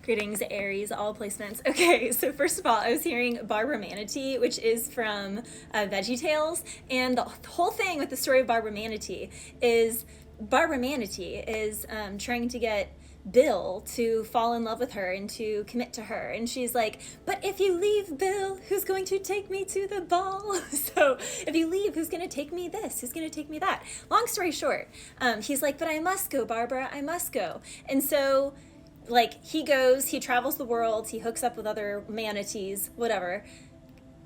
Greetings, Aries, all placements. Okay, so first of all, I was hearing Barbara Manatee, which is from VeggieTales, and the whole thing with the story of Barbara Manatee is trying to get Bill to fall in love with her and to commit to her. And she's like, but if you leave, Bill, who's going to take me to the ball? So if you leave, who's going to take me this? Who's going to take me that? Long story short, he's like, but I must go, Barbara, I must go. And so like he goes, he travels the world, he hooks up with other manatees, whatever.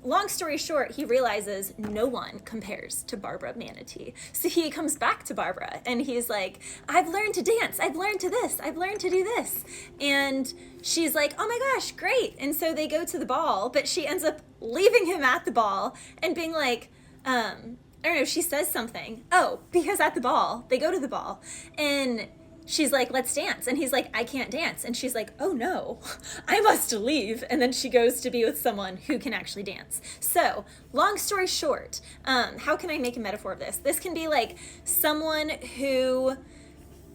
Long story short, he realizes no one compares to Barbara Manatee. So he comes back to Barbara and he's like, I've learned to dance. I've learned to this. I've learned to do this. And she's like, oh my gosh, great. And so they go to the ball, but she ends up leaving him at the ball and being like, I don't know, she says something. Oh, because at the ball, they go to the ball and she's like, let's dance. And he's like, I can't dance. And she's like, oh no, I must leave. And then she goes to be with someone who can actually dance. So long story short, how can I make a metaphor of this? This can be like someone who,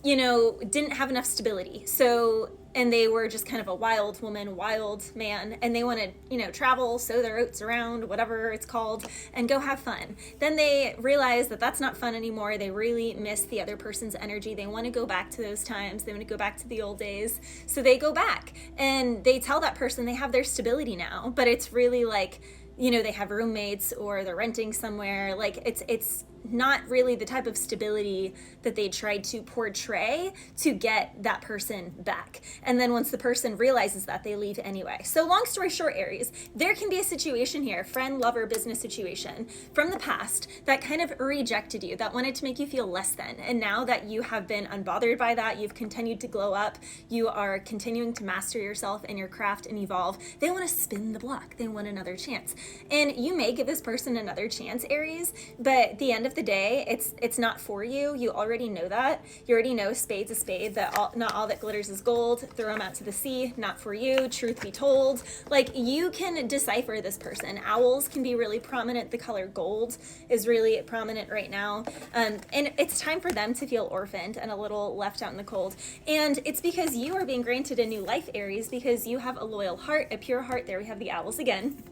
you know, didn't have enough stability. So, and they were just kind of a wild woman, wild man, and they want to, you know, travel, sow their oats around, whatever it's called, and go have fun. Then they realize that that's not fun anymore. They really miss the other person's energy. They want to go back to those times. They want to go back to the old days. So they go back and they tell that person they have their stability now, but it's really like, you know, they have roommates or they're renting somewhere. Like it's not really the type of stability that they tried to portray to get that person back. And then once the person realizes that, they leave anyway. So long story short, Aries, there can be a situation here, friend, lover, business situation from the past that kind of rejected you, that wanted to make you feel less than. And now that you have been unbothered by that, you've continued to glow up, you are continuing to master yourself and your craft and evolve, they want to spin the block. They want another chance. And you may give this person another chance, Aries, but at the end of the day, it's not for you. You already know that. You already know spade's a spade, that not all that glitters is gold. Throw them out to the sea, not for you. Truth be told, like you can decipher this person. Owls can be really prominent. The color gold is really prominent right now. And it's time for them to feel orphaned and a little left out in the cold. And it's because you are being granted a new life, Aries, because you have a loyal heart, a pure heart. There we have the owls again.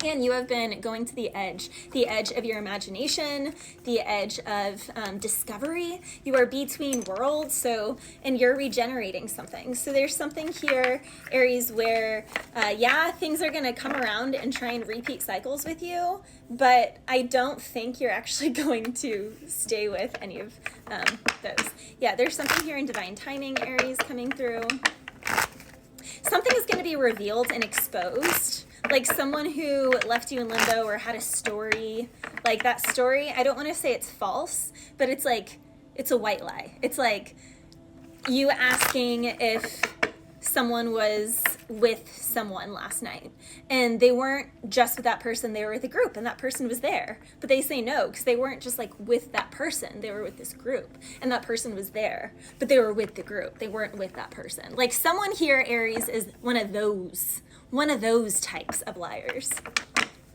And you have been going to the edge of your imagination, the edge of discovery. You are between worlds, and you're regenerating something. So there's something here, Aries, where, things are going to come around and try and repeat cycles with you, but I don't think you're actually going to stay with any of those. Yeah, there's something here in divine timing, Aries, coming through. Something is going to be revealed and exposed. Like someone who left you in limbo or had a story, like that story, I don't want to say it's false, but it's like, it's a white lie. It's like you asking if someone was with someone last night and they weren't just with that person, they were with a group and that person was there, but they say no because they weren't just like with that person, they were with this group and that person was there, but they were with the group, they weren't with that person. Like someone here, Aries, is one of those types of liars.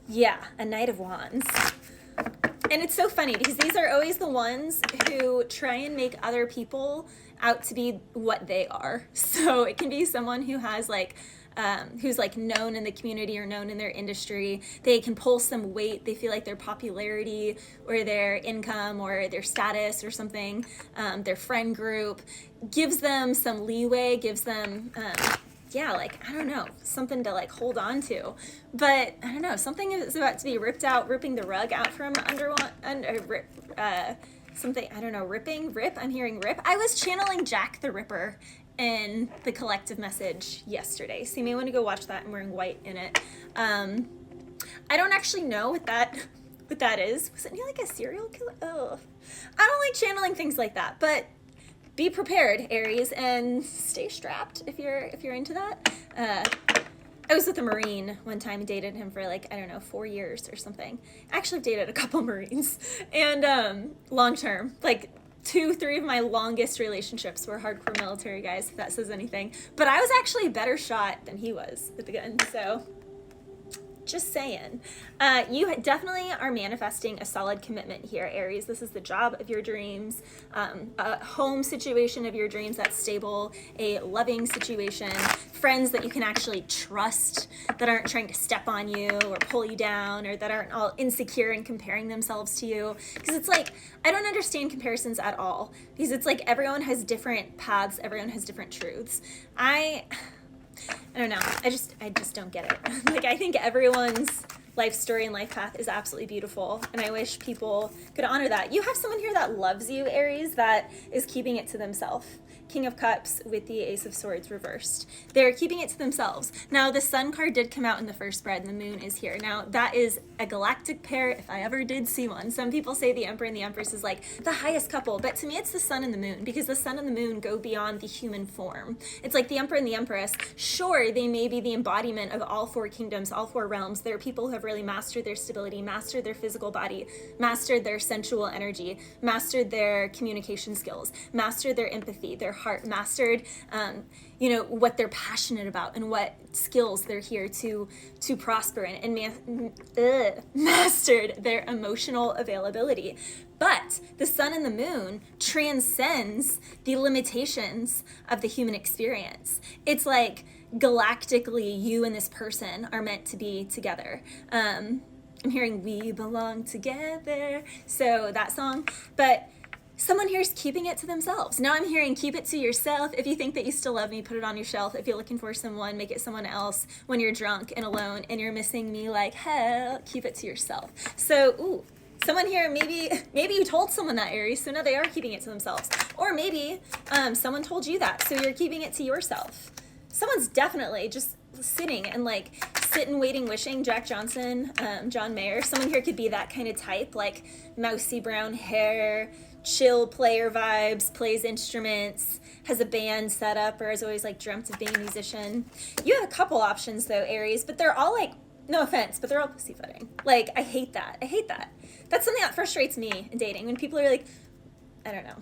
Yeah, a Knight of Wands. And it's so funny because these are always the ones who try and make other people out to be what they are. So it can be someone who has like, who's like known in the community or known in their industry. They can pull some weight. They feel like their popularity or their income or their status or something, their friend group gives them some leeway, gives them, like, I don't know, something to like hold on to. But I don't know, something is about to be ripped out, ripping the rug out from something, I don't know, rip, I'm hearing rip. I was channeling Jack the Ripper in the collective message yesterday, so you may want to go watch that. I'm wearing white in it. I don't actually know what that is. Was it like a serial killer? Oh, I don't like channeling things like that, but be prepared, Aries, and stay strapped if you're into that. I was with a Marine one time, dated him for like, I don't know, 4 years or something. Actually dated a couple Marines, and long term, like 2-3 of my longest relationships were hardcore military guys, if that says anything. But I was actually a better shot than he was with the gun, so Just saying. You definitely are manifesting a solid commitment here, Aries. This is the job of your dreams, a home situation of your dreams that's stable, a loving situation, friends that you can actually trust, that aren't trying to step on you or pull you down, or that aren't all insecure and comparing themselves to you. Because it's like, I don't understand comparisons at all, because it's like everyone has different paths, everyone has different truths. I don't know. I just don't get it. Like, I think everyone's life story and life path is absolutely beautiful, and I wish people could honor that. You have someone here that loves you, Aries, that is keeping it to themselves. King of Cups with the Ace of Swords reversed. They're keeping it to themselves. Now, the Sun card did come out in the first spread, and the Moon is here. Now, that is a galactic pair, if I ever did see one. Some people say the Emperor and the Empress is like the highest couple, but to me it's the Sun and the Moon, because the Sun and the Moon go beyond the human form. It's like the Emperor and the Empress. Sure, they may be the embodiment of all four kingdoms, all four realms. There are people who have really mastered their stability, mastered their physical body, mastered their sensual energy, mastered their communication skills, mastered their empathy, their heart, mastered what they're passionate about and what skills they're here to prosper in, and mastered their emotional availability. But the Sun and the Moon transcends the limitations of the human experience. It's like galactically, you and this person are meant to be together. I'm hearing "We Belong Together," so that song. But someone here is keeping it to themselves. Now I'm hearing keep it to yourself. If you think that you still love me, put it on your shelf. If you're looking for someone, make it someone else. When you're drunk and alone and you're missing me like hell, keep it to yourself. So, someone here, maybe you told someone that, Aries, so now they are keeping it to themselves. Or maybe someone told you that, so you're keeping it to yourself. Someone's definitely just sitting waiting, wishing. Jack Johnson, John Mayer. Someone here could be that kind of type, like mousy brown hair, chill player vibes, plays instruments, has a band set up, or has always like dreamt of being a musician. You have a couple options though, Aries, but they're all like, no offense, but they're all pussyfooting. Like, I hate that. That's something that frustrates me in dating, when people are like, I don't know.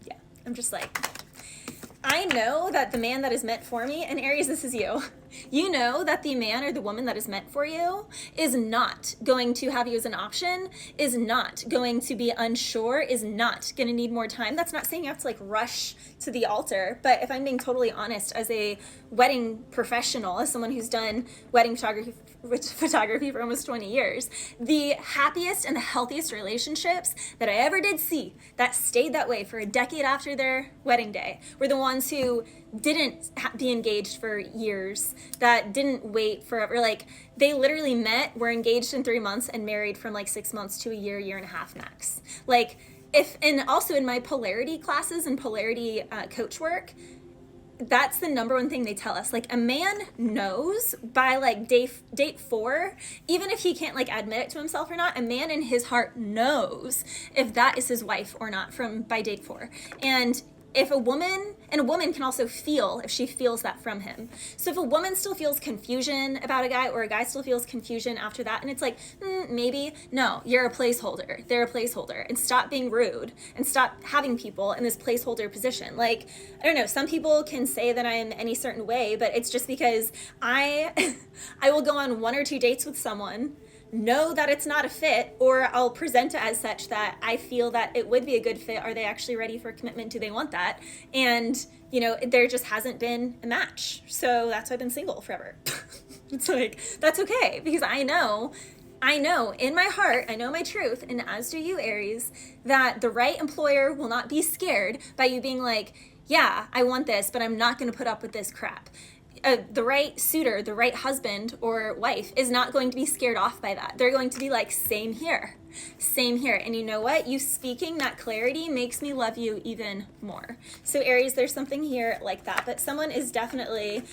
Yeah, I'm just like, I know that the man that is meant for me, and Aries, this is you. You know that the man or the woman that is meant for you is not going to have you as an option, is not going to be unsure, is not going to need more time. That's not saying you have to like rush to the altar, but if I'm being totally honest, as a wedding professional, as someone who's done wedding photography for almost 20 years, the happiest and the healthiest relationships that I ever did see that stayed that way for a decade after their wedding day were the ones who didn't be engaged for years, that didn't wait forever. Like, they literally met, were engaged in 3 months, and married from like 6 months to a year and a half max. Like, and also in my polarity classes and polarity coach work, that's the number one thing they tell us. Like, a man knows by like date 4, even if he can't like admit it to himself or not, a man in his heart knows if that is his wife or not by date 4. And if a woman can also feel if she feels that from him. So if a woman still feels confusion about a guy, or a guy still feels confusion after that, and it's like, maybe, no, you're a placeholder. They're a placeholder. And stop being rude, and stop having people in this placeholder position. Like, I don't know, some people can say that I'm any certain way, but it's just because I will go on 1 or 2 dates with someone, know that it's not a fit, or I'll present it as such that I feel that it would be a good fit. Are they actually ready for commitment? Do they want that? And, there just hasn't been a match. So that's why I've been single forever. It's like, that's okay, because I know in my heart, I know my truth, and as do you, Aries, that the right employer will not be scared by you being like, yeah, I want this, but I'm not going to put up with this crap. The right suitor, the right husband or wife is not going to be scared off by that. They're going to be like, same here. And you know what? You speaking that clarity makes me love you even more. So Aries, there's something here like that, but someone is definitely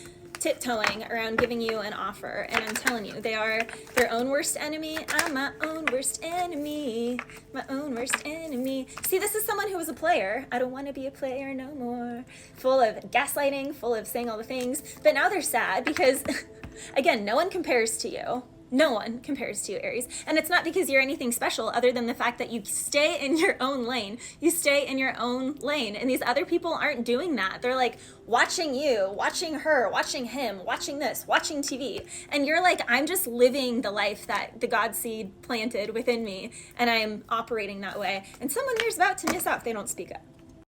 tiptoeing around giving you an offer, and I'm telling you, they are their own worst enemy. I'm my own worst enemy. See, this is someone who was a player. I don't want to be a player no more. Full of gaslighting, full of saying all the things, but now they're sad because again, no one compares to you. No one compares to you, Aries. And it's not because you're anything special other than the fact that you stay in your own lane. You stay in your own lane. And these other people aren't doing that. They're like watching you, watching her, watching him, watching this, watching TV. And you're like, I'm just living the life that the God seed planted within me. And I'm operating that way. And someone here's about to miss out if they don't speak up.